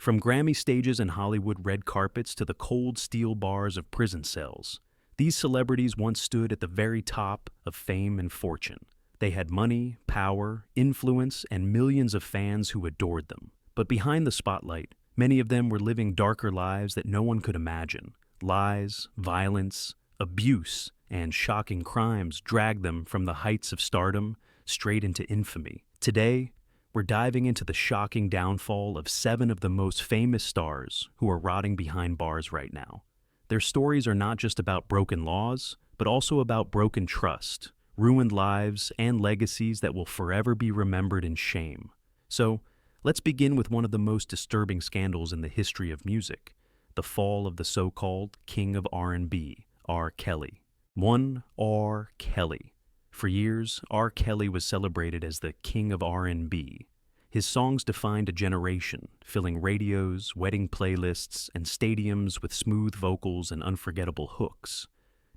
From Grammy stages and Hollywood red carpets to the cold steel bars of prison cells, these celebrities once stood at the very top of fame and fortune. They had money, power, influence, and millions of fans who adored them. But behind the spotlight, many of them were living darker lives that no one could imagine. Lies, violence, abuse, and shocking crimes dragged them from the heights of stardom straight into infamy. Today, we're diving into the shocking downfall of 7 of the most famous stars who are rotting behind bars right now. Their stories are not just about broken laws, but also about broken trust, ruined lives, and legacies that will forever be remembered in shame. So, let's begin with one of the most disturbing scandals in the history of music, the fall of the so-called King of R&B, R. Kelly. One R. Kelly. For years, R. Kelly was celebrated as the King of R&B. His songs defined a generation, filling radios, wedding playlists, and stadiums with smooth vocals and unforgettable hooks.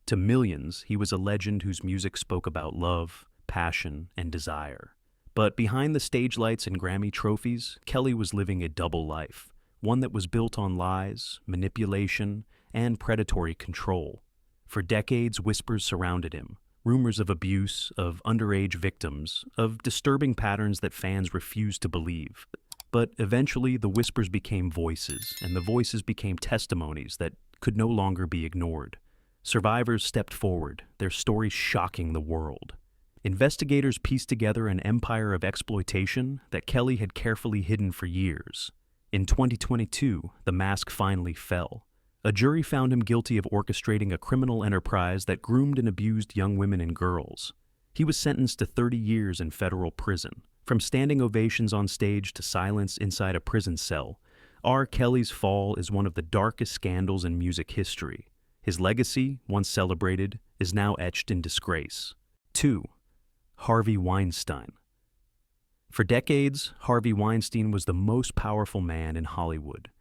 To millions, he was a legend whose music spoke about love, passion, and desire. But behind the stage lights and Grammy trophies, Kelly was living a double life, one that was built on lies, manipulation, and predatory control. For decades, whispers surrounded him. Rumors of abuse, of underage victims, of disturbing patterns that fans refused to believe. But eventually, the whispers became voices, and the voices became testimonies that could no longer be ignored. Survivors stepped forward, their stories shocking the world. Investigators pieced together an empire of exploitation that Kelly had carefully hidden for years. In 2022, the mask finally fell. A jury found him guilty of orchestrating a criminal enterprise that groomed and abused young women and girls. He was sentenced to 30 years in federal prison. From standing ovations on stage to silence inside a prison cell, R. Kelly's fall is one of the darkest scandals in music history. His legacy, once celebrated, is now etched in disgrace. 2. Harvey Weinstein. For decades, Harvey Weinstein was the most powerful man in Hollywood.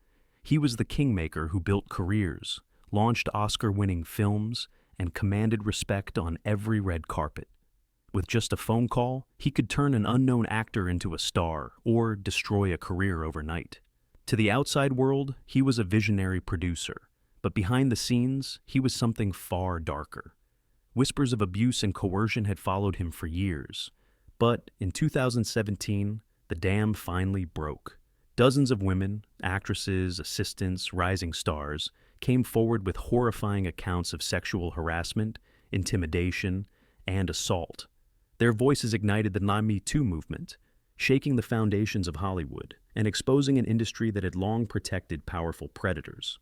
He was the kingmaker who built careers, launched Oscar-winning films, and commanded respect on every red carpet. With just a phone call, he could turn an unknown actor into a star or destroy a career overnight. To the outside world, he was a visionary producer, but behind the scenes, he was something far darker. Whispers of abuse and coercion had followed him for years, but in 2017, the dam finally broke. Dozens of women, actresses, assistants, rising stars, came forward with horrifying accounts of sexual harassment, intimidation, and assault. Their voices ignited the Me Too movement, shaking the foundations of Hollywood and exposing an industry that had long protected powerful predators.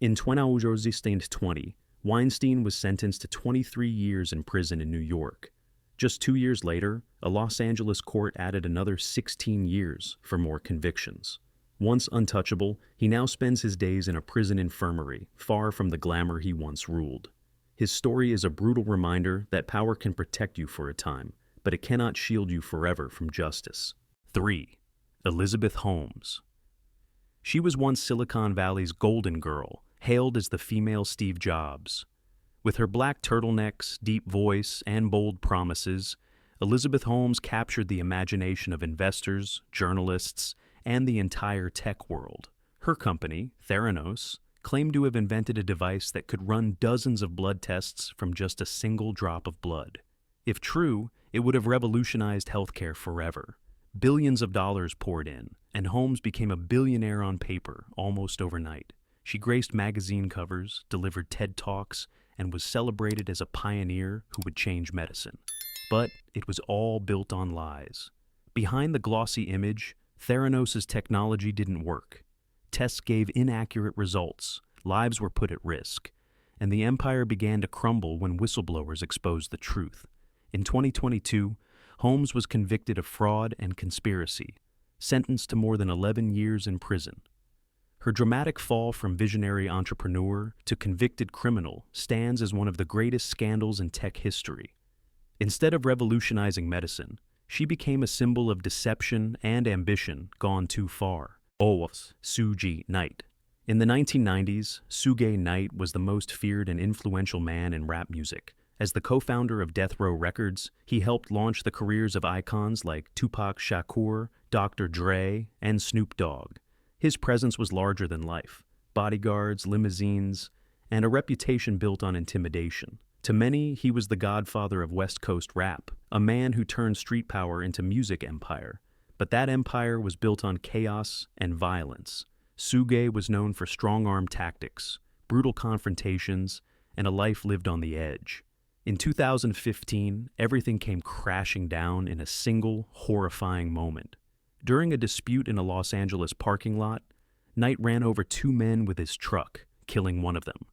In 2020, Weinstein was sentenced to 23 years in prison in New York. Just 2 years later, a Los Angeles court added another 16 years for more convictions. Once untouchable, he now spends his days in a prison infirmary, far from the glamour he once ruled. His story is a brutal reminder that power can protect you for a time, but it cannot shield you forever from justice. 3. Elizabeth Holmes. She was once Silicon Valley's golden girl, hailed as the female Steve Jobs. With her black turtlenecks, deep voice, and bold promises, Elizabeth Holmes captured the imagination of investors, journalists, and the entire tech world. Her company, Theranos, claimed to have invented a device that could run dozens of blood tests from just a single drop of blood. If true, it would have revolutionized healthcare forever. Billions of dollars poured in, and Holmes became a billionaire on paper almost overnight. She graced magazine covers, delivered TED Talks, and was celebrated as a pioneer who would change medicine. But it was all built on lies. Behind the glossy image, Theranos' technology didn't work. Tests gave inaccurate results, lives were put at risk, and the empire began to crumble when whistleblowers exposed the truth. In 2022, Holmes was convicted of fraud and conspiracy, sentenced to more than 11 years in prison. Her dramatic fall from visionary entrepreneur to convicted criminal stands as one of the greatest scandals in tech history. Instead of revolutionizing medicine, she became a symbol of deception and ambition gone too far. Suge Knight. In the 1990s, Suge Knight was the most feared and influential man in rap music. As the co-founder of Death Row Records, he helped launch the careers of icons like Tupac Shakur, Dr. Dre, and Snoop Dogg. His presence was larger than life: bodyguards, limousines, and a reputation built on intimidation. To many, he was the godfather of West Coast rap, a man who turned street power into music empire. But that empire was built on chaos and violence. Suge was known for strong-arm tactics, brutal confrontations, and a life lived on the edge. In 2015, everything came crashing down in a single, horrifying moment. During a dispute in a Los Angeles parking lot, Knight ran over two men with his truck, killing one of them.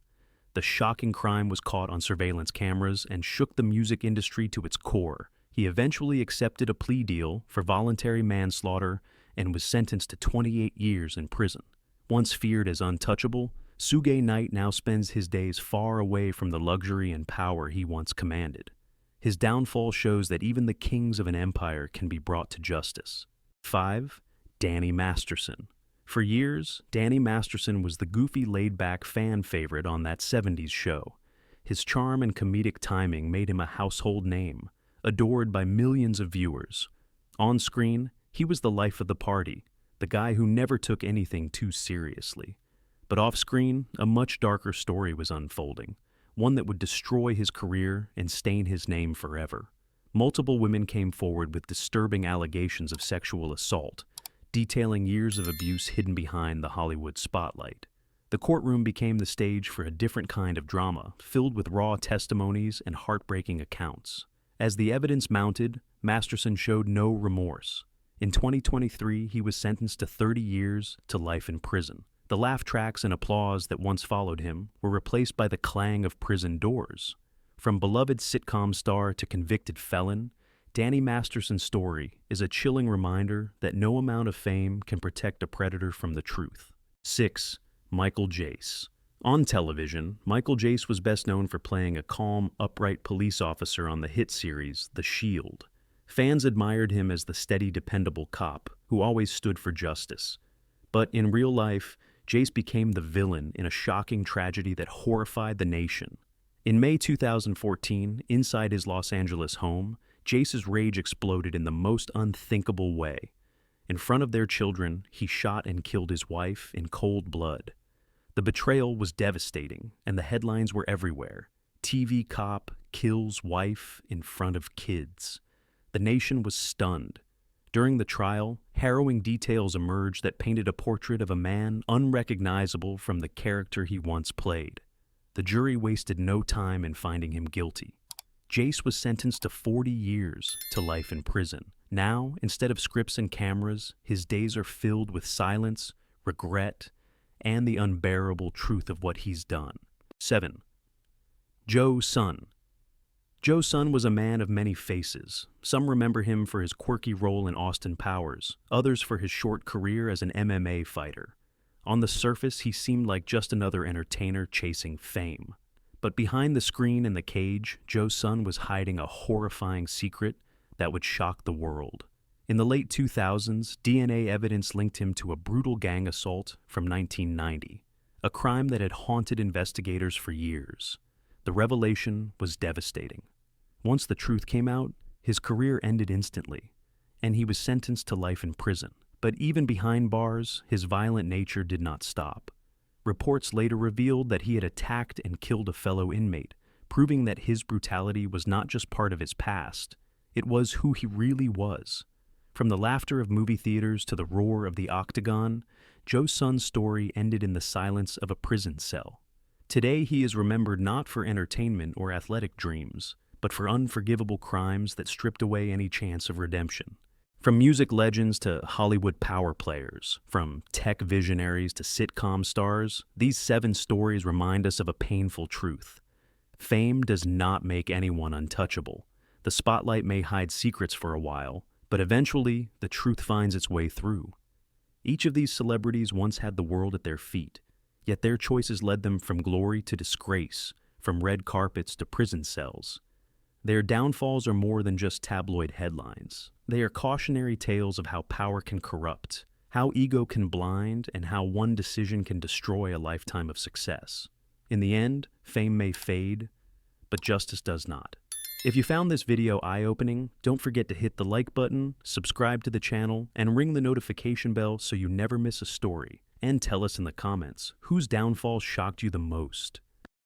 The shocking crime was caught on surveillance cameras and shook the music industry to its core. He eventually accepted a plea deal for voluntary manslaughter and was sentenced to 28 years in prison. Once feared as untouchable, Suge Knight now spends his days far away from the luxury and power he once commanded. His downfall shows that even the kings of an empire can be brought to justice. 5. Danny Masterson. For years, Danny Masterson was the goofy, laid-back fan favorite on that 70s show. His charm and comedic timing made him a household name, adored by millions of viewers. On screen, he was the life of the party, the guy who never took anything too seriously. But off-screen, a much darker story was unfolding, one that would destroy his career and stain his name forever. Multiple women came forward with disturbing allegations of sexual assault, detailing years of abuse hidden behind the Hollywood spotlight. The courtroom became the stage for a different kind of drama, filled with raw testimonies and heartbreaking accounts. As the evidence mounted, Masterson showed no remorse. In 2023, he was sentenced to 30 years to life in prison. The laugh tracks and applause that once followed him were replaced by the clang of prison doors. From beloved sitcom star to convicted felon, Danny Masterson's story is a chilling reminder that no amount of fame can protect a predator from the truth. 6. Michael Jace. On television, Michael Jace was best known for playing a calm, upright police officer on the hit series The Shield. Fans admired him as the steady, dependable cop who always stood for justice. But in real life, Jace became the villain in a shocking tragedy that horrified the nation. In May 2014, inside his Los Angeles home, Jace's rage exploded in the most unthinkable way. In front of their children, he shot and killed his wife in cold blood. The betrayal was devastating, and the headlines were everywhere. TV cop kills wife in front of kids. The nation was stunned. During the trial, harrowing details emerged that painted a portrait of a man unrecognizable from the character he once played. The jury wasted no time in finding him guilty. Jace was sentenced to 40 years to life in prison. Now, instead of scripts and cameras, his days are filled with silence, regret, and the unbearable truth of what he's done. 7. Joe Sun. Joe Sun was a man of many faces. Some remember him for his quirky role in Austin Powers, others for his short career as an MMA fighter. On the surface, he seemed like just another entertainer chasing fame. But behind the screen in the cage, Joe Sun was hiding a horrifying secret that would shock the world. In the late 2000s, DNA evidence linked him to a brutal gang assault from 1990, a crime that had haunted investigators for years. The revelation was devastating. Once the truth came out, his career ended instantly, and he was sentenced to life in prison. But even behind bars, his violent nature did not stop. Reports later revealed that he had attacked and killed a fellow inmate, proving that his brutality was not just part of his past, it was who he really was. From the laughter of movie theaters to the roar of the octagon, Joe Sun's story ended in the silence of a prison cell. Today he is remembered not for entertainment or athletic dreams, but for unforgivable crimes that stripped away any chance of redemption. From music legends to Hollywood power players, from tech visionaries to sitcom stars, these 7 stories remind us of a painful truth. Fame does not make anyone untouchable. The spotlight may hide secrets for a while, but eventually the truth finds its way through. Each of these celebrities once had the world at their feet, yet their choices led them from glory to disgrace, from red carpets to prison cells. Their downfalls are more than just tabloid headlines. They are cautionary tales of how power can corrupt, how ego can blind, and how one decision can destroy a lifetime of success. In the end, fame may fade, but justice does not. If you found this video eye-opening, don't forget to hit the like button, subscribe to the channel, and ring the notification bell so you never miss a story. And tell us in the comments, whose downfall shocked you the most?